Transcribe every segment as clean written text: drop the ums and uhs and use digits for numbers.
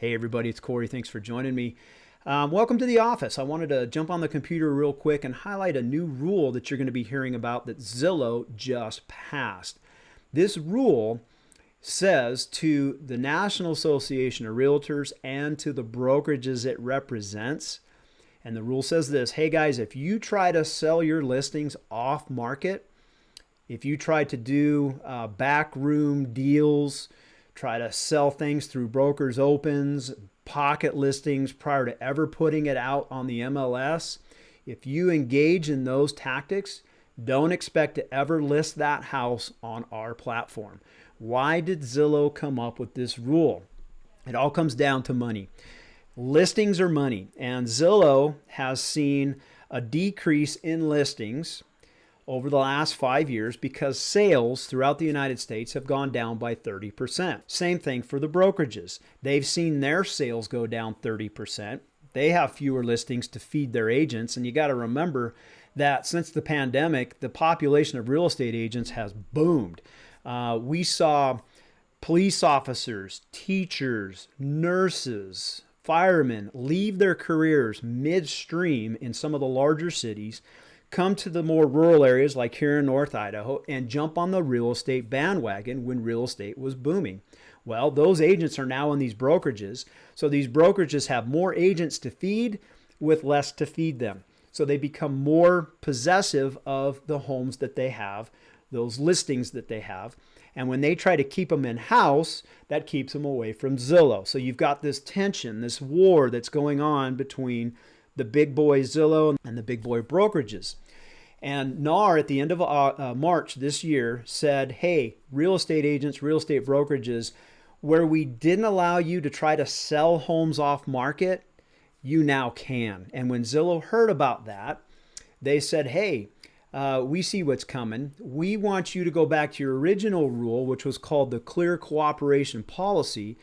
Hey everybody, it's Corey. Thanks for joining me. Welcome to the office. I wanted to jump on the computer real quick and highlight a new rule that you're going to be hearing about that Zillow just passed. This rule says to the National Association of Realtors and to the brokerages it represents, and the rule says this: hey guys, if you try to sell your listings off market, if you try to do backroom deals, try to sell things through brokers opens, pocket listings prior to ever putting it out on the MLS, if you engage in those tactics, don't expect to ever list that house on our platform. Why did Zillow come up with this rule? It all comes down to money. Listings are money, and Zillow has seen a decrease in listings over the last 5 years because sales throughout the United States have gone down by 30%. Same thing for the brokerages. They've seen their sales go down 30%. They have fewer listings to feed their agents, and you got to remember that since the pandemic, the population of real estate agents has boomed. We saw police officers, teachers, nurses, firemen leave their careers midstream in some of the larger cities, come to the more rural areas like here in North Idaho, and jump on the real estate bandwagon when real estate was booming. Well, those agents are now in these brokerages. So these brokerages have more agents to feed with less to feed them. So they become more possessive of the homes that they have, those listings that they have. And when they try to keep them in-house, that keeps them away from Zillow. So you've got this tension, this war that's going on between the big boy Zillow and the big boy brokerages. And NAR at the end of March this year said, hey, real estate agents, real estate brokerages, where we didn't allow you to try to sell homes off market, you now can. And when Zillow heard about that, they said, hey, we see what's coming. We want you to go back to your original rule, which was called the Clear Cooperation Policy,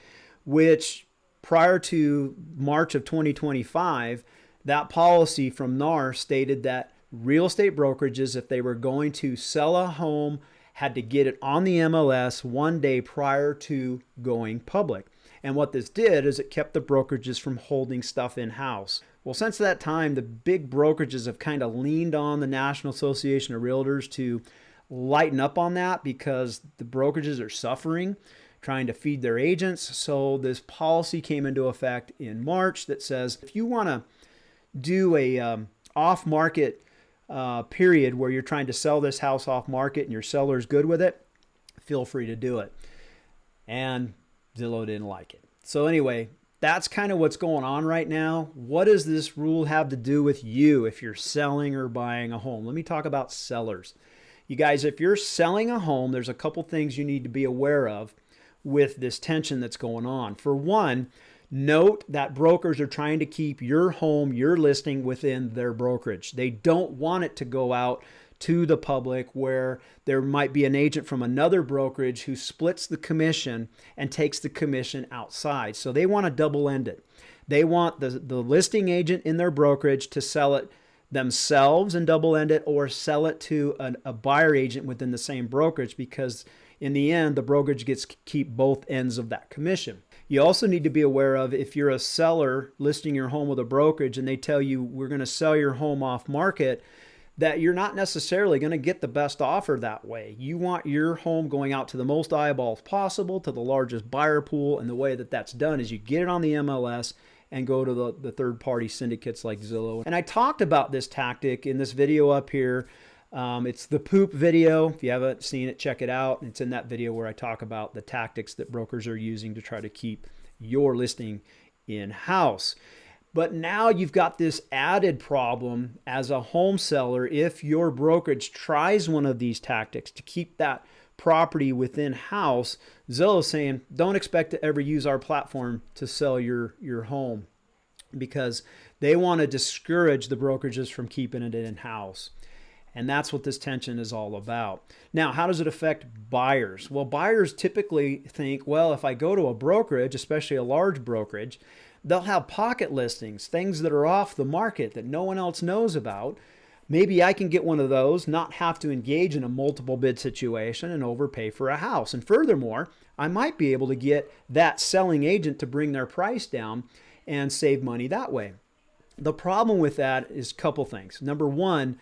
which prior to March of 2025, that policy from NAR stated that real estate brokerages, if they were going to sell a home, had to get it on the MLS one day prior to going public. And what this did is it kept the brokerages from holding stuff in-house. Well, since that time, the big brokerages have kind of leaned on the National Association of Realtors to lighten up on that because the brokerages are suffering, trying to feed their agents. So this policy came into effect in March that says if you want to do a off-market period where you're trying to sell this house off-market and your seller's good with it, feel free to do it. And Zillow didn't like it. So anyway, that's kind of what's going on right now. What does this rule have to do with you if you're selling or buying a home? Let me talk about sellers. You guys, if you're selling a home, there's a couple things you need to be aware of with this tension that's going on. For one, note that brokers are trying to keep your home, your listing within their brokerage. They don't want it to go out to the public where there might be an agent from another brokerage who splits the commission and takes the commission outside. So they want to double end it. They want the listing agent in their brokerage to sell it themselves and double end it, or sell it to a buyer agent within the same brokerage, because in the end, the brokerage gets to keep both ends of that commission. You also need to be aware of if you're a seller listing your home with a brokerage and they tell you we're going to sell your home off market, that you're not necessarily going to get the best offer that way. You want your home going out to the most eyeballs possible, to the largest buyer pool, and the way that that's done is you get it on the MLS and go to the third-party syndicates like Zillow. And I talked about this tactic in this video up here. It's the poop video. If you haven't seen it, check it out. It's in that video where I talk about the tactics that brokers are using to try to keep your listing in-house. But now you've got this added problem as a home seller. If your brokerage tries one of these tactics to keep that property within house, Zillow is saying, don't expect to ever use our platform to sell your home, because they want to discourage the brokerages from keeping it in-house. And that's what this tension is all about. Now, how does it affect buyers? Well, buyers typically think, well, if I go to a brokerage, especially a large brokerage, they'll have pocket listings, things that are off the market that no one else knows about. Maybe I can get one of those, not have to engage in a multiple bid situation and overpay for a house. And furthermore, I might be able to get that selling agent to bring their price down and save money that way. The problem with that is a couple things. Number one,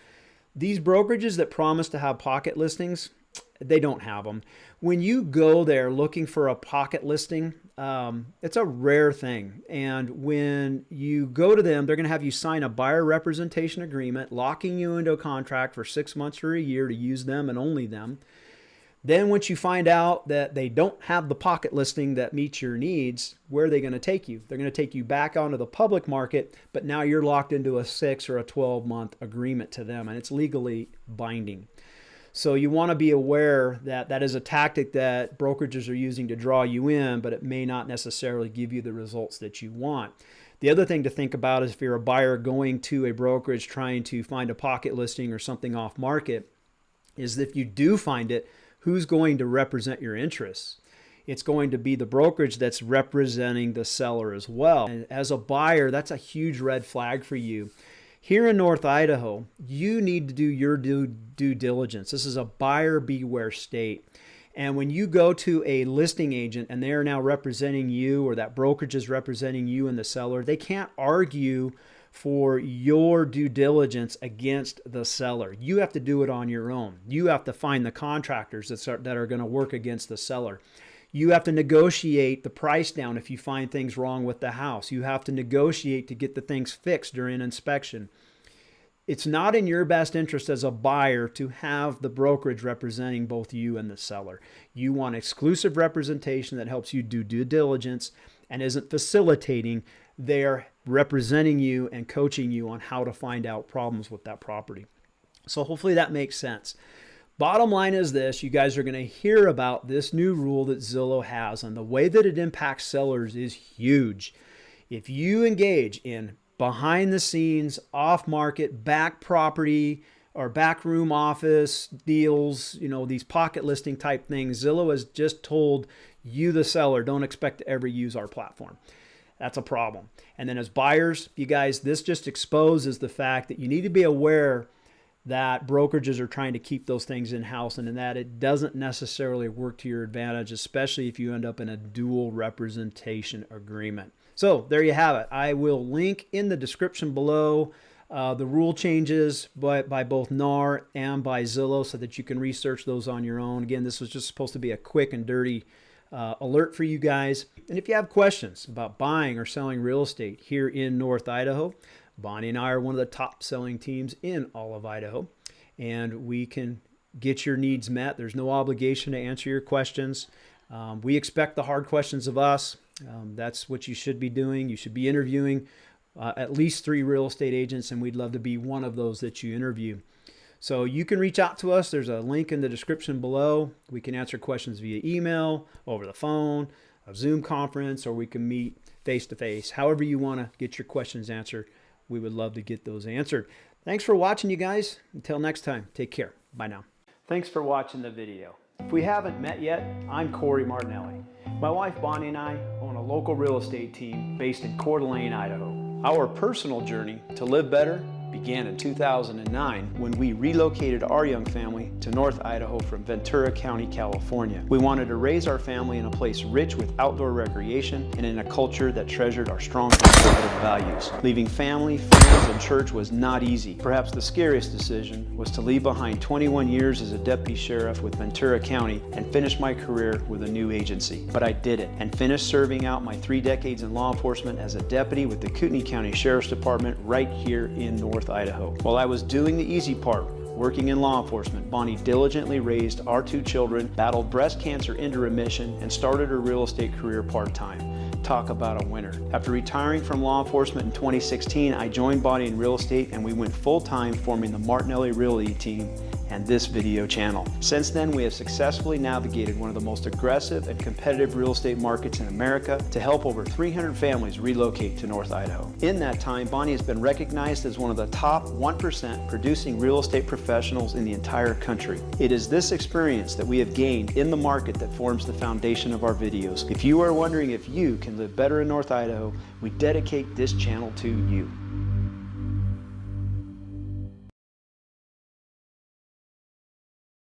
these brokerages that promise to have pocket listings, they don't have them. When you go there looking for a pocket listing, it's a rare thing. And when you go to them, they're going to have you sign a buyer representation agreement, locking you into a contract for 6 months or a year to use them and only them. Then once you find out that they don't have the pocket listing that meets your needs, where are they going to take you? They're going to take you back onto the public market, but now you're locked into a 6 or a 12-month agreement to them, and it's legally binding. So you want to be aware that that is a tactic that brokerages are using to draw you in, but it may not necessarily give you the results that you want. The other thing to think about is if you're a buyer going to a brokerage trying to find a pocket listing or something off market, is that if you do find it, who's going to represent your interests? It's going to be the brokerage that's representing the seller as well. And as a buyer, that's a huge red flag for you. Here in North Idaho, you need to do your due diligence. This is a buyer beware state. And when you go to a listing agent and they are now representing you, or that brokerage is representing you and the seller, they can't argue for your due diligence against the seller. You have to do it on your own. You have to find the contractors that are going to work against the seller. You have to negotiate the price down if you find things wrong with the house. You have to negotiate to get the things fixed during inspection. It's not in your best interest as a buyer to have the brokerage representing both you and the seller. You want exclusive representation that helps you do due diligence and isn't facilitating. They're representing you and coaching you on how to find out problems with that property. So hopefully that makes sense. Bottom line is this: you guys are going to hear about this new rule that Zillow has, and the way that it impacts sellers is huge. If you engage in behind the scenes, off market, back property or back room office deals, these pocket listing type things, Zillow has just told you, the seller, don't expect to ever use our platform. That's a problem. And then as buyers, you guys, this just exposes the fact that you need to be aware that brokerages are trying to keep those things in-house, and that it doesn't necessarily work to your advantage, especially if you end up in a dual representation agreement. So there you have it. I will link in the description below the rule changes by both NAR and by Zillow so that you can research those on your own. Again, this was just supposed to be a quick and dirty alert for you guys. And if you have questions about buying or selling real estate here in North Idaho, Bonnie and I are one of the top selling teams in all of Idaho, and we can get your needs met. There's no obligation to answer your questions. We expect the hard questions of us. That's what you should be doing. You should be interviewing at least 3 real estate agents, and we'd love to be one of those that you interview. So you can reach out to us. There's a link in the description below. We can answer questions via email, over the phone, a Zoom conference, or we can meet face-to-face. However you want to get your questions answered, we would love to get those answered. Thanks for watching, you guys. Until next time, take care. Bye now. Thanks for watching the video. If we haven't met yet, I'm Corey Martinelli. My wife Bonnie and I own a local real estate team based in Coeur d'Alene, Idaho. Our personal journey to live better began in 2009 when we relocated our young family to North Idaho from Ventura County, California. We wanted to raise our family in a place rich with outdoor recreation and in a culture that treasured our strong conservative values. Leaving family, friends, and church was not easy. Perhaps the scariest decision was to leave behind 21 years as a deputy sheriff with Ventura County and finish my career with a new agency. But I did it and finished serving out my 3 decades in law enforcement as a deputy with the Kootenai County Sheriff's Department right here in North Idaho. While I was doing the easy part, working in law enforcement, Bonnie diligently raised our 2 children, battled breast cancer into remission, and started her real estate career part-time. Talk about a winner. After retiring from law enforcement in 2016, I joined Bonnie in real estate and we went full-time forming the Martinelli Realty team and this video channel. Since then, we have successfully navigated one of the most aggressive and competitive real estate markets in America to help over 300 families relocate to North Idaho. In that time, Bonnie has been recognized as one of the top 1% producing real estate professionals in the entire country. It is this experience that we have gained in the market that forms the foundation of our videos. If you are wondering if you can live better in North Idaho, we dedicate this channel to you.